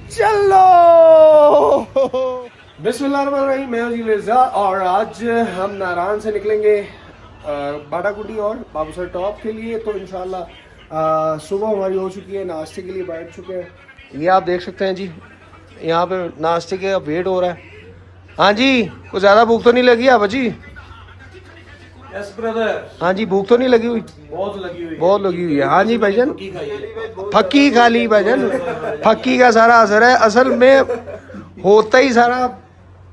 चलो बिस्मिल्लाहिर्रहमानिर्रहीम, मैं हूं जी मिर्जा और आज हम नारायण से निकलेंगे बाटाकुटी और बाबूसर टॉप के लिए। तो इंशाल्लाह सुबह हमारी हो चुकी है, नाश्ते के लिए बैठ चुके हैं। ये आप देख सकते हैं जी, यहाँ पे नाश्ते के वेट हो रहा है। हाँ जी, कुछ ज़्यादा भूख तो नहीं लगी आप जी? Yes brother. हाँ जी, भूख तो नहीं लगी हुई? बहुत लगी हुई, बहुत लगी हुई है। हाँ जी भाईजान, फक्की खा ली भाईजान, फक्की का सारा असर है, असल में होता ही सारा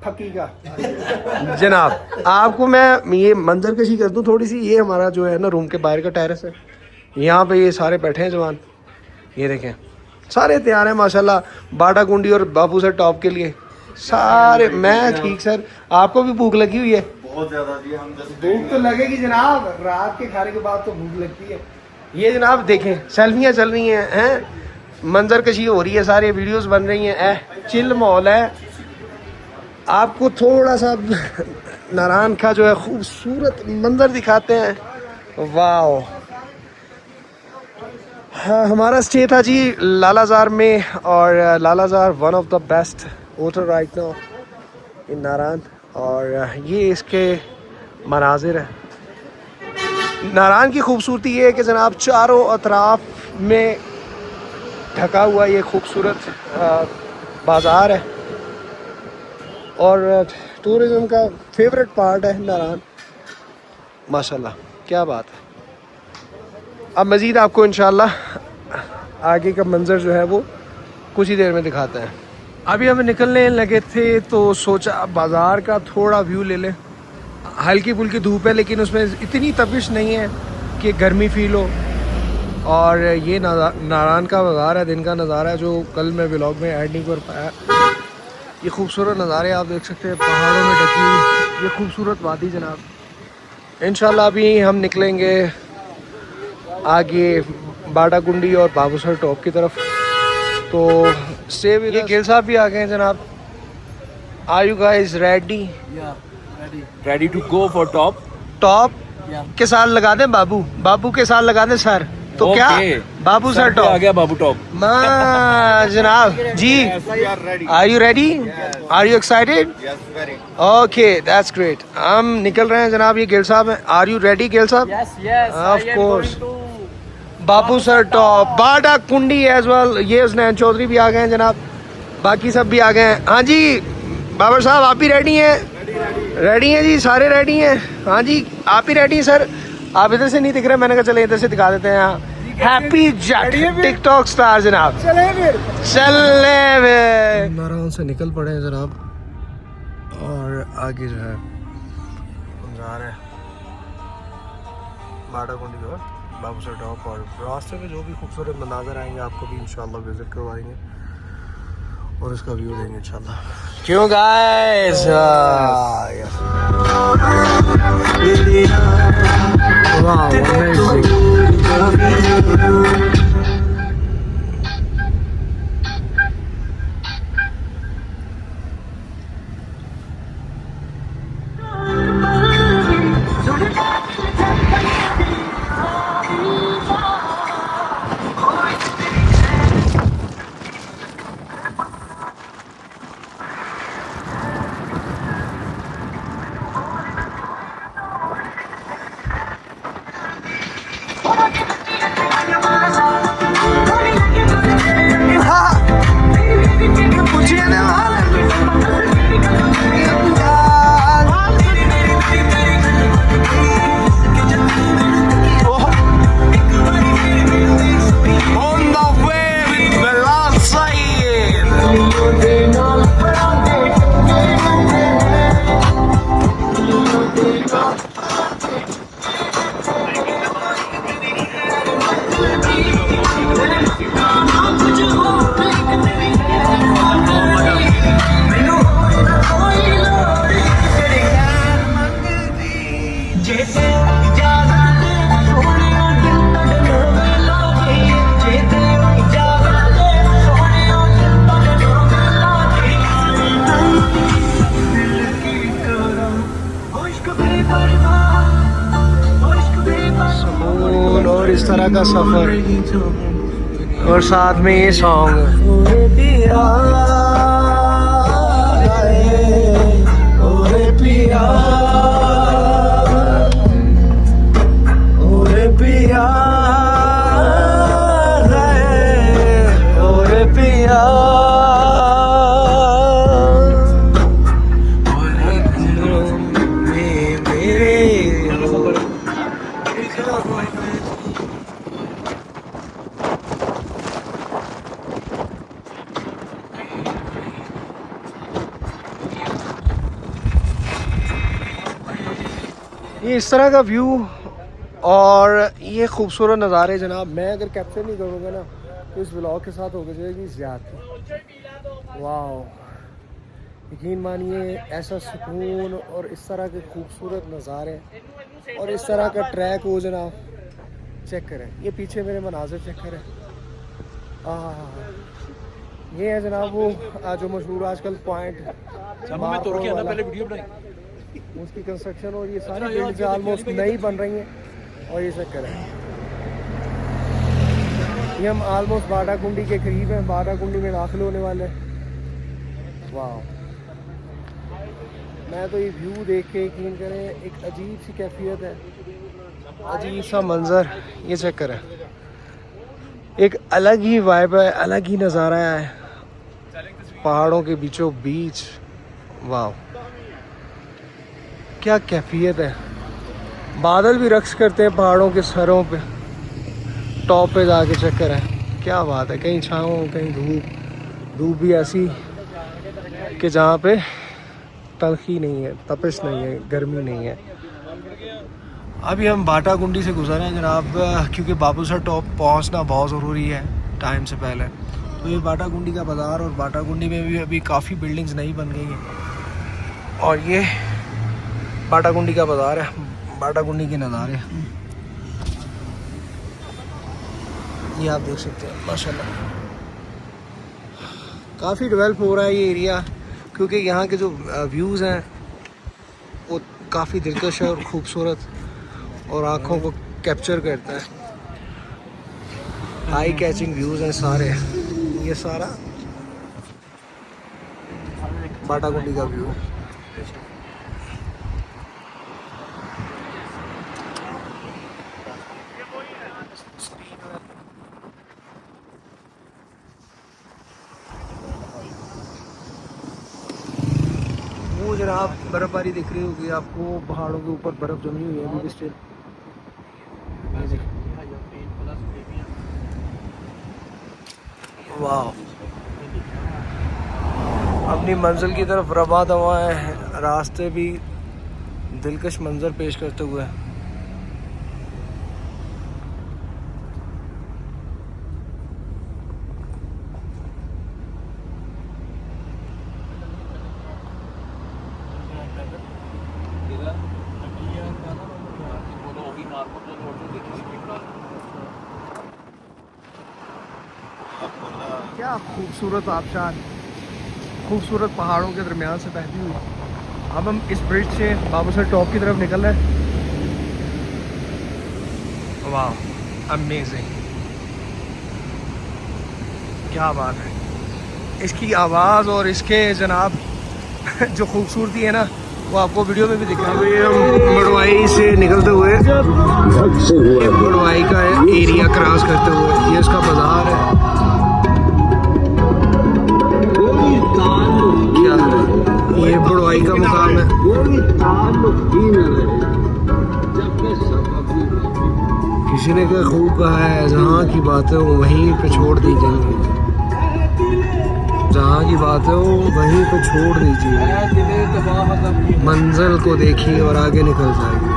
फक्की का। जनाब आपको मैं ये मंजर कशी कर दूं थोड़ी सी। ये हमारा जो है ना रूम के बाहर का टेरेस है, यहाँ पे ये सारे बैठे हैं जवान, ये देखें सारे तैयार हैं माशाल्लाह बाटाकुंडी और बाबूसर टॉप के लिए सारे। मैं ठीक सर, आपको भी भूख लगी हुई है? बहुत ज्यादा जी। हम भूख तो लगेगी जनाब, रात के खाने के बाद तो भूख लगती है। ये जनाब देखें सेल्फियाँ चल रही हैं, मंजर कशी हो रही है, सारे वीडियोस बन रही हैं, चिल माहौल है। आपको थोड़ा सा नारायण का जो है खूबसूरत मंजर दिखाते हैं। वाह, हाँ, हमारा स्टे था जी लालाजार में, और Lalazar one of the best hotel right now in Narayan. और ये इसके मनाजिर है। नारायण की खूबसूरती ये है कि जनाब चारों अतराफ में ढका हुआ ये खूबसूरत बाज़ार है और टूरिज़म का फेवरेट पार्ट है नारायण। माशाल्लाह क्या बात है। अब मज़ीद आपको इंशाल्लाह आगे का मंज़र जो है वो कुछ ही देर में दिखाते हैं। अभी हम निकलने लगे थे तो सोचा बाज़ार का थोड़ा व्यू ले लें। हल्की फुल्की धूप है लेकिन उसमें इतनी तपिश नहीं है कि गर्मी फील हो। और ये नारायण का बाज़ार है, दिन का नज़ारा है जो कल मैं व्लॉग में ऐड नहीं कर पाया। ये खूबसूरत नज़ारे आप देख सकते हैं, पहाड़ों में ढकी हुई ये खूबसूरत वादी जनाब। इंशाल्लाह अभी हम निकलेंगे आगे बाटाकुंडी और बाबूसर टॉप की तरफ। तो स्टे विद अस। गिल साहब भी आ गए हैं जनाब। Are you guys ready? Ready to go for top. Top के साथ लगा दें बाबू, बाबू के साथ लगा दें सर। तो क्या बाबू सर टॉप आ गया, बाबू टॉप। मां जनाब जी, are you ready? Are you excited? Okay that's great. हम निकल रहे हैं जनाब। ये गिल साहब हैं। आर यू रेडी गिल साहब? Of course. Babusar top Batakundi as well. ये उसनैन चौधरी भी आ गए हैं जनाब, बाकी सब भी आ गए हैं। हाँ जी बाबर साहब आप भी रेडी हैं? रेडी हैं जी, सारे रेडी हैं। हाँ जी आप ही रेडी हैं सर? आप इधर से नहीं दिख रहे, मैंने कहा चले इधर से दिखा देते हैं। हैप्पी जट टिकटॉक स्टार जनाब। चले नारायण से निकल पड़े हैं जनाब और आगे जो है जा रहे हैं बाटाकुंडी और बाबूसर टॉप। और रास्ते में जो भी खूबसूरत मनाजर आएंगे आपको भी इंशाल्लाह विजिट करवाएंगे और इसका व्यू देंगे इंशाल्लाह। क्यों गाइस? वाह अमेजिंग। इस तरह का सफ़र और साथ में ये सॉन्ग ये इस तरह का व्यू और ये खूबसूरत नज़ारे जनाब, मैं अगर कैप्चर नहीं करूँगा ना तो इस व्लॉग के साथ होकर जाएगी ज़्यादा। वाह, यकीन मानिए ऐसा सुकून और इस तरह के खूबसूरत नज़ारे और इस तरह का ट्रैक हो जनाब, चेक करें। ये पीछे मेरे मनाज़र चेक करें। ये है जनाब वो जो मशहूर आजकल पॉइंट पहले वीडियो बनाई उसकी कंस्ट्रक्शन और ये सारी बिल्डिंग्स ऑलमोस्ट नई बन रही हैं। और ये चेक करें, ये हम ऑलमोस्ट बाटाकुंडी के करीब हैं, बाटाकुंडी में दाखिल होने वाले हैं। वाह, मैं तो ये व्यू देख के यकीन करें एक अजीब सी कैफियत है, अजीब सा मंजर। ये चेक करें, एक अलग ही वाइब है, अलग ही नज़ारा है पहाड़ों के बीचों बीच। वाह, क्या कैफियत है। बादल भी रक्स करते हैं पहाड़ों के सरों पे, टॉप पे जाके चेक करें, क्या बात है। कहीं छाँव कहीं धूप, धूप भी ऐसी कि जहाँ पे तलखी नहीं है, तपिश नहीं है, गर्मी नहीं है। अभी हम बाटाकुंडी से गुजरे हैं जनाब, क्योंकि बाबूसर टॉप पहुंचना बहुत ज़रूरी है टाइम से पहले। तो ये बाटाकुंडी का बाज़ार, और बाटाकुंडी में भी अभी काफ़ी बिल्डिंग्स नई बन गई हैं। और ये बाटाकुंडी का बाज़ार है, बाटाकुंडी के नज़ारे ये आप देख सकते हैं। माशाल्लाह काफ़ी डेवलप हो रहा है ये एरिया, क्योंकि यहाँ के जो व्यूज़ हैं वो काफ़ी दिलकश है और ख़ूबसूरत और आँखों को कैप्चर करता है। हाई कैचिंग व्यूज़ हैं सारे। ये सारा बाटाकुंडी का व्यू है। वो जनाब बर्फ़बारी दिख रही होगी आपको, पहाड़ों के ऊपर बर्फ़ जमी हुई है अभी भी स्टिल। वाह, अपनी मंजिल की तरफ रवा दवा है, रास्ते भी दिलकश मंजर पेश करते हुए। क्या खूबसूरत आबशार, खूबसूरत पहाड़ों के दरमियान से बहती हुई। अब हम इस ब्रिज से बाबूसर टॉप की तरफ निकल रहे हैं। वाह, अमेजिंग, क्या बात है। इसकी आवाज़ और इसके जनाब जो खूबसूरती है ना, वो आपको वीडियो में भी दिख रहा है। अभी हम मड़वाई से निकलते हुए, मड़वाई का एरिया क्रॉस करते हुए, ये उसका बाज़ार है। क्या है, ये बड़वाई का मुकाम है। किसी ने क्या खूब कहा है, जहाँ की बातें वो वहीं पे छोड़ दी जाएंगी, जहाँ की बातें हो वहीं पे छोड़ दीजिए, मंजिल को देखिए और आगे निकल जाएगी।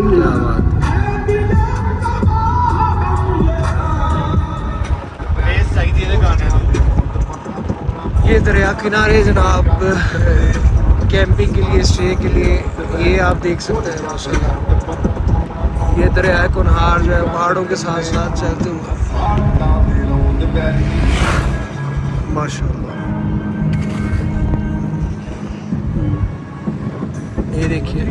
क्या बात। ये दरिया किनारे जनाब कैंपिंग के लिए, स्टे के लिए, ये आप देख सकते हैं। माशाल्लाह ये दरिया कुनहार जो है पहाड़ों के साथ साथ चलते हुए, माशाल्लाह। ये देखिए,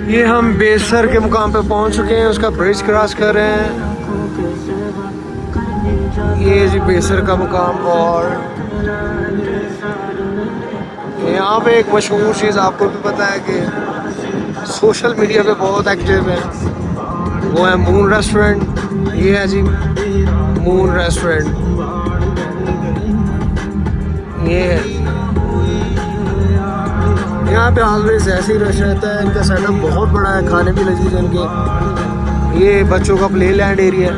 ये हम बेसर के मुकाम पे पहुंच चुके हैं, उसका ब्रिज क्रॉस कर रहे हैं। ये जी बेसर का मुकाम। और यहाँ पे एक मशहूर चीज़ आपको भी पता है कि सोशल मीडिया पे बहुत एक्टिव है, वो है मून रेस्टोरेंट। ये है जी मून रेस्टोरेंट। ये है, यहाँ पे ऑलवेज ऐसे ही रश रहता है। इनका सेटअप बहुत बड़ा है, खाने भी लजीज है इनके। ये बच्चों का प्ले लैंड एरिया है।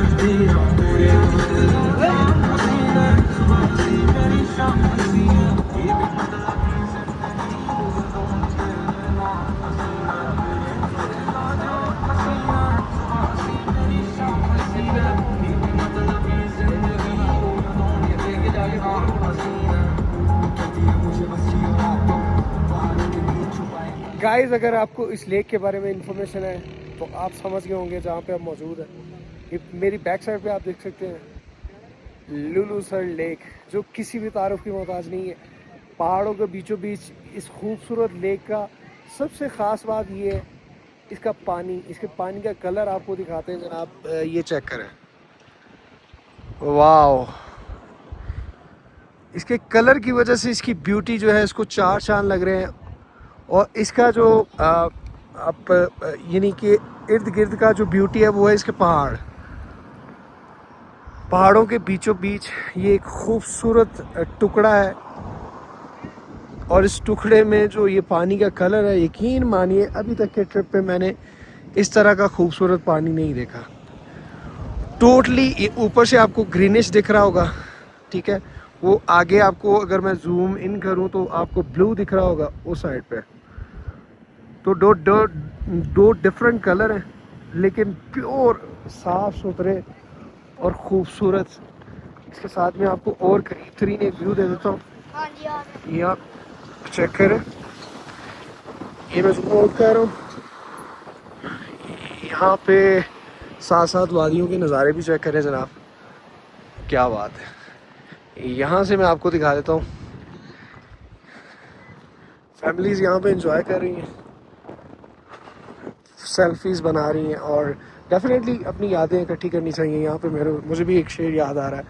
गाइस, अगर आपको इस लेक के बारे में इंफॉर्मेशन है तो आप समझ गए होंगे जहाँ पे आप मौजूद हैं। ये मेरी बैक साइड पे आप देख सकते हैं लुलुसर लेक, जो किसी भी तारुफ की मोहताज नहीं है। पहाड़ों के बीचों बीच इस खूबसूरत लेक का सबसे ख़ास बात ये है इसका पानी। इसके पानी का कलर आपको दिखाते हैं जनाब, ये चेक करें। वाओ, इसके कलर की वजह से इसकी ब्यूटी जो है इसको चार चांद लग रहे हैं। और इसका जो आप यानी कि इर्द गिर्द का जो ब्यूटी है वो है इसके पहाड़। पहाड़ों के बीचों बीच ये एक खूबसूरत टुकड़ा है, और इस टुकड़े में जो ये पानी का कलर है, यकीन मानिए अभी तक के ट्रिप पे मैंने इस तरह का खूबसूरत पानी नहीं देखा। टोटली ऊपर से आपको ग्रीनिश दिख रहा होगा, ठीक है। वो आगे आपको अगर मैं जूम इन करूं तो आपको ब्लू दिख रहा होगा उस साइड पे। तो दो डिफरेंट कलर हैं, लेकिन प्योर साफ सुथरे और खूबसूरत। इसके साथ में आपको और करीब तरीन एक व्यू दे देता हूँ। ये आप चेक करें, ये मैं जूम आउट कर रहा हूँ। यहाँ पे साथ साथ वादियों के नज़ारे भी चेक करें जनाब, क्या बात है। यहाँ से मैं आपको दिखा देता हूँ, फैमिलीज़ यहाँ पे एंजॉय कर रही हैं, सेल्फीज़ बना रही हैं, और डेफिनेटली अपनी यादें इकट्ठी करनी चाहिए। यहाँ पे मुझे भी एक शेर याद आ रहा है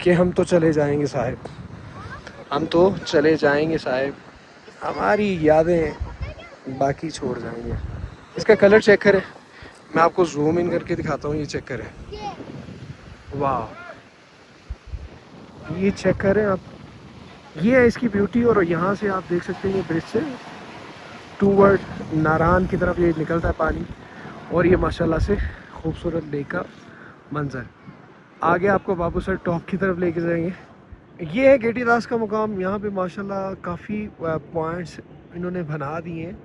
कि हम तो चले जाएंगे साहिब, हम तो चले जाएंगे साहिब, हमारी यादें बाकी छोड़ जाएंगे। इसका कलर चेक करें, मैं आपको जूम इन करके दिखाता हूँ। ये चेक करें, वाह, ये चेक करें आप, ये है इसकी ब्यूटी। और यहाँ से आप देख सकते हैं ये ब्रिज से टूवर्ड नारान की तरफ ये निकलता है पानी, और ये माशाल्लाह से खूबसूरत लेक का मंजर। आगे आपको बाबू सर टॉप की तरफ लेके जाएंगे। ये है गेटी दास का मुकाम। यहाँ पे माशाल्लाह काफ़ी पॉइंट्स इन्होंने बना दिए हैं।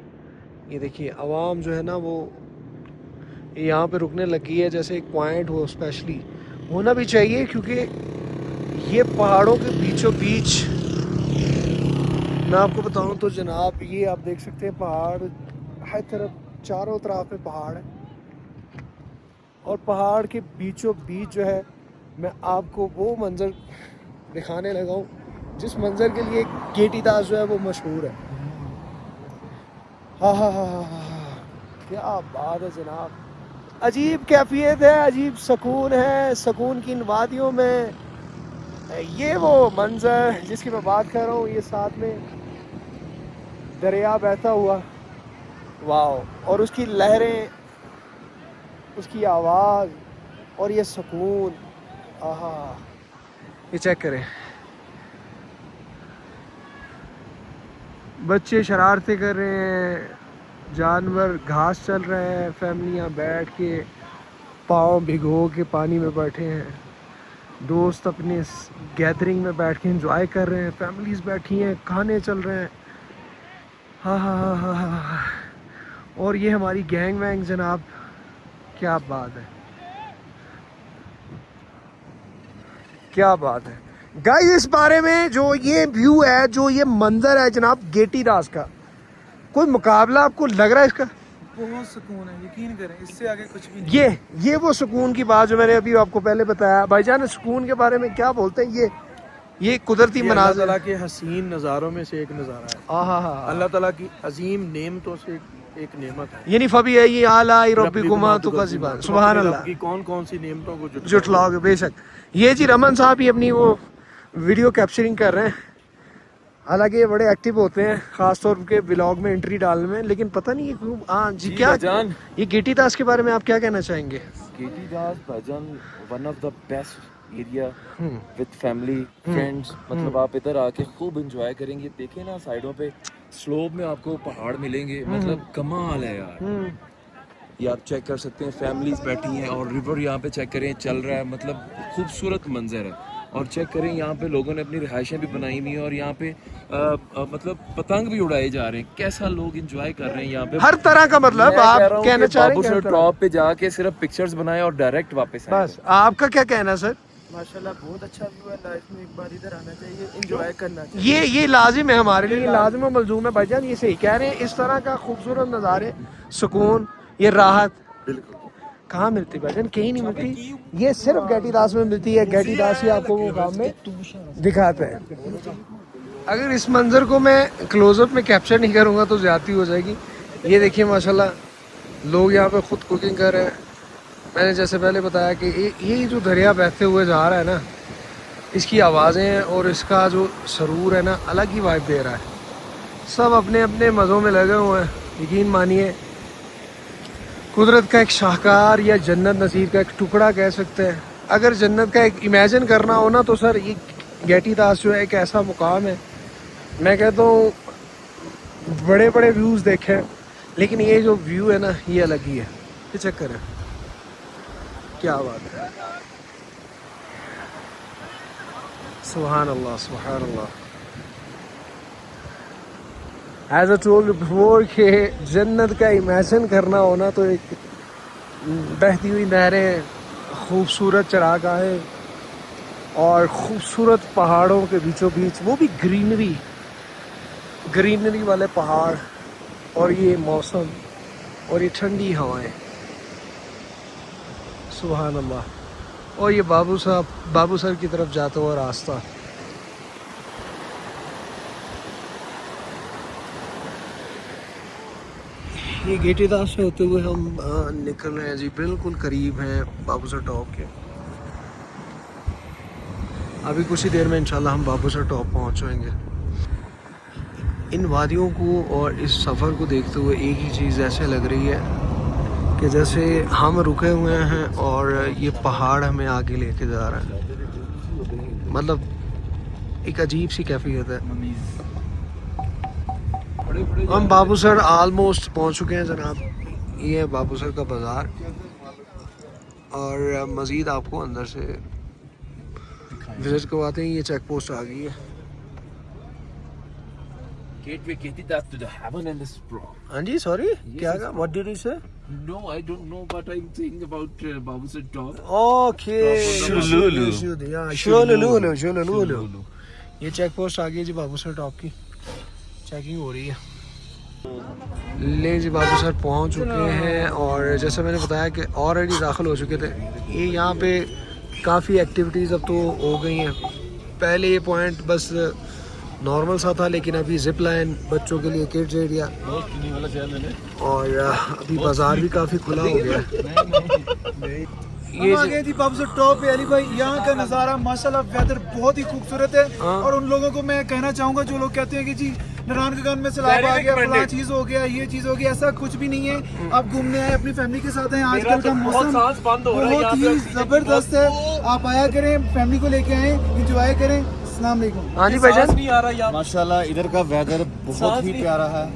ये देखिए, आवाम जो है ना वो यहाँ पे रुकने लगी है, जैसे एक पॉइंट हो, स्पेशली होना भी चाहिए, क्योंकि ये पहाड़ों के बीचों बीच, मैं आपको बताऊं तो जनाब, ये आप देख सकते हैं पहाड़ हर तरफ, चारों तरफ में पहाड़ है, और पहाड़ के बीचों बीच जो है मैं आपको वो मंजर दिखाने लगा हूँ जिस मंजर के लिए गेटी दास जो है वो मशहूर है। हाँ हाँ हाँ हाँ हाँ, क्या बात है जनाब, अजीब कैफियत है, अजीब सुकून है, सुकून की इन वादियों में। ये वो मंजर जिसकी मैं बात कर रहा हूँ, ये साथ में दरिया बहता हुआ, वाह, और उसकी लहरें, उसकी आवाज़, और ये सुकून, आहा। ये चेक करें, बच्चे शरारतें कर रहे हैं, जानवर घास चल रहे हैं, फैमिलियाँ बैठ के पाँव भिगो के पानी में बैठे हैं, दोस्त अपने गैदरिंग में बैठ के एंजॉय कर रहे हैं, फैमिलीज बैठी हैं, खाने चल रहे हैं। हाँ हाँ हाँ हाँ हाँ हाँ। और ये हमारी गैंग वैंग जनाब, क्या बात है, क्या बात है गाइस। इस बारे में जो ये व्यू है, जो ये मंजर है जनाब गेटी दास का, कोई मुकाबला आपको लग रहा है इसका? बहुत सुकून है, यकीन करें, इससे आगे कुछ भी नहीं। ये वो सुकून की बात जो मैंने अभी आपको पहले बताया। भाईजान सुकून के बारे में क्या बोलते हैं? ये कुदरती अल्लाह मनाज़िर ताला के हसीन नज़ारों में से एक नज़ारा है। हाँ हाँ, अल्लाह ताला की अजीम नेमतों से एक नेमत है। यानी फबी है ये आला रब्बिकुमा तुकज़िबान, सुभान अल्लाह की कौन कौन सी नेमतों को जुटलाओगे, बेशक। ये जी रमन साहब ही अपनी वो वीडियो कैप्चरिंग कर रहे हैं। हालांकि ये बड़े एक्टिव होते हैं खास तौर पे व्लॉग में एंट्री डालने में, लेकिन पता नहीं हाँ जी क्या भाईजान, ये गेटी दास के बारे में आप क्या कहना चाहेंगे? केटी दास भाईजान one of the best area with family friends. मतलब आप इधर आके खूब एंजॉय करेंगे। देखें ना साइडों पे स्लोप में आपको पहाड़ मिलेंगे, मतलब कमाल है यार। ये आप चेक कर सकते हैं, फैमिलीज बैठी हैं और रिवर यहाँ पे चेक करें चल रहा है, मतलब खूबसूरत मंजर है। और चेक करें यहाँ पे लोगों ने अपनी रिहाइशें भी बनाई हुई हैं और यहाँ पे मतलब पतंग भी उड़ाए जा रहे हैं। कैसा लोग एंजॉय कर रहे हैं यहाँ पे, हर तरह का। मतलब आप कहना चाह रहे हैं टॉप पे जाके सिर्फ पिक्चर्स बनाए और डायरेक्ट वापस आए। बस आपका क्या कहना सर? माशाल्लाह बहुत अच्छा व्यू है, लाइफ में एक बार इधर आना चाहिए, एंजॉय करना चाहिए। ये लाजिम है हमारे लिए, लाजिम और मलजूम है भाईजान। ये सही कह रहे हैं, इस तरह का खूबसूरत नज़ारे, सुकून, ये राहत कहाँ मिलती भाईजान? कहीं नहीं मिलती। ये सिर्फ गेटी दास में मिलती है। गेटी दास ही आपको वो काम में दिखाते हैं। अगर इस मंजर को मैं क्लोजअप में कैप्चर नहीं करूँगा तो ज़्यादती हो जाएगी। ये देखिए माशाल्लाह लोग यहाँ पे खुद कुकिंग कर रहे हैं। मैंने जैसे पहले बताया कि ये जो दरिया बहते हुए जा रहा है ना, इसकी आवाज़ें हैं और इसका जो सरूर है ना, अलग ही वाइब दे रहा है। सब अपने अपने मज़ों में लगे हुए हैं। यकीन मानिए कुदरत का एक शाहकार या जन्नत नसीब का एक टुकड़ा कह सकते हैं। अगर जन्नत का एक इमेजिन करना हो ना, तो सर ये गेटी दास जो है एक ऐसा मुकाम है। मैं कहता हूँ बड़े बड़े व्यूज़ देखे, लेकिन ये जो व्यू है ना, ये अलग ही है। ये चक्कर है, क्या बात है। सुभान अल्लाह, सुभान अल्लाह। एज अ टोल्ड बिफोर के जन्नत का इमेजिन करना हो ना, तो एक बहती हुई नहरें, खूबसूरत चरागाहें और खूबसूरत पहाड़ों के बीचों बीच वो भी ग्रीनरी वाले पहाड़ और ये मौसम और ये ठंडी हवाएं, सुभान अल्लाह। और ये बाबू सर की तरफ जाता हुआ रास्ता। ये गेटी दास से होते हुए हम निकल रहे हैं जी, बिल्कुल करीब हैं बाबूसर टॉप के। अभी कुछ ही देर में इंशाल्लाह हम बाबूसर टॉप पहुंच जाएंगे। इन वादियों को और इस सफ़र को देखते हुए एक ही चीज़ ऐसे लग रही है कि जैसे हम रुके हुए हैं और ये पहाड़ हमें आगे लेके जा रहा है। मतलब एक अजीब सी कैफियत है। हम बाबूसर ऑलमोस्ट पहुंच चुके हैं जनाब। ये है बाबूसर का बाज़ार और मज़ीद आपको अंदर से विज़िट करवाते हैं। ये चेक पोस्ट आ गई है। Gateway Katy Das to the heaven and the sprawl. हाँ जी, सॉरी क्या कहा? What did you say? No, I don't know, but I'm saying about Babusar Top. Okay. Shululu. Shululu. ये चेक पोस्ट आ गई जी Babusar top की। Checking हो रही है। ले जी बाबूसर पहुंच चुके हैं और जैसे मैंने बताया कि ऑलरेडी दाखिल हो चुके थे। ये यहाँ पे काफ़ी एक्टिविटीज़ अब तो हो गई हैं। पहले ये पॉइंट बस नॉर्मल सा था, लेकिन अभी जिप लाइन बच्चों के लिए किड्स एरिया और अभी बाज़ार भी काफ़ी खुला हो गया है। ये आ गए जी बाबूसर टॉप पे। अली भाई यहाँ का नज़ारा माशाल्लाह वेदर बहुत ही खूबसूरत है। और उन लोगों को मैं कहना चाहूँगा जो लोग कहते हैं कि जी नारायणगढ़ में सैलाब आ गया, फलां चीज़ हो गया, ये चीज़ हो गई, ऐसा कुछ भी नहीं है। आप घूमने आए अपनी फैमिली के साथ हैं। आजकल का मौसम बहुत ही ज़बरदस्त है। आप आया करें, फैमिली को लेके आए, इंजॉय करें। अस्सलाम वालेकुम। हाँ जी भाईजान, नहीं आ रहा माशाल्लाह इधर का वेदर बहुत ही प्यारा है।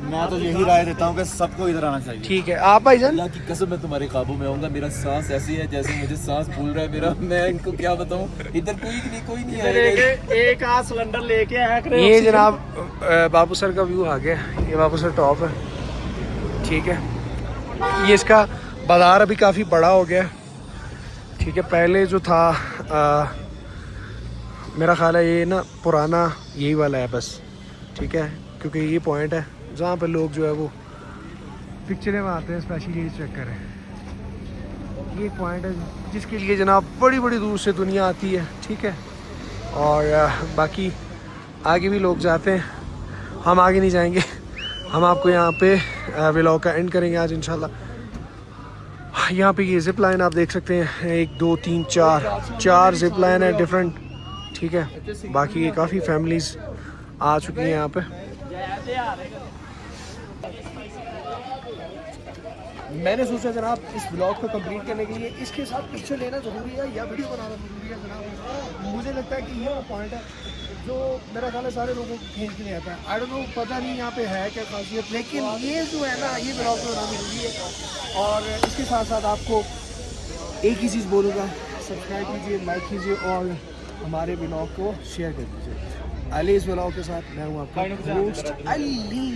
मैं तो यही राय देता हूँ कि सबको इधर आना चाहिए। ठीक है, आप भाईजान? अल्लाह की कसम मैं तुम्हारे काबू में आऊंगा। मेरा सांस ऐसी है जैसे मुझे सांस फूल रहा है मेरा। मैं इनको क्या बताऊं, इधर कोई नहीं आएगा। एक आध सिलेंडर लेके आया करे। ये जनाब बाबू सर का व्यू आ गया। ये बाबू सर टॉप है, ठीक है। ये इसका बाजार अभी काफ़ी बड़ा हो गया है, ठीक है। पहले जो था मेरा ख्याल है ये ना पुराना यही वाला है बस, ठीक है। क्योंकि ये पॉइंट है जहाँ पे लोग जो है वो पिक्चरें में आते हैं, स्पेशली ये चेक करें। ये पॉइंट है जिसके लिए जनाब बड़ी बड़ी दूर से दुनिया आती है, ठीक है। और बाकी आगे भी लोग जाते हैं, हम आगे नहीं जाएंगे। हम आपको यहाँ पे व्लॉग का एंड करेंगे आज इंशाल्लाह। यहाँ पे ये जिप लाइन आप देख सकते हैं, 1 2 3 4 जिप लाइन है डिफरेंट, ठीक है। बाकी ये काफ़ी फैमिलीज़ आ चुकी हैं यहाँ पे। मैंने सोचा जनाब इस ब्लॉग को कंप्लीट करने के लिए इसके साथ पिक्चर लेना ज़रूरी है या वीडियो बनाना ज़रूरी है जनाब। मुझे लगता है कि ये वो पॉइंट है जो मेरा ख्याल है सारे लोगों को खींच के ले आता है। आई डोंट नो, पता नहीं यहाँ पे है क्या खासियत, लेकिन ये जो है ना ये ब्लॉग बनाना ज़रूरी है। और इसके साथ साथ आपको एक ही चीज़ बोलूँगा, सब्सक्राइब कीजिए, लाइक कीजिए और हमारे ब्लॉग को शेयर कर दीजिए। अली इस ब्लॉग के साथ मैं हूँ आपका होस्ट अली।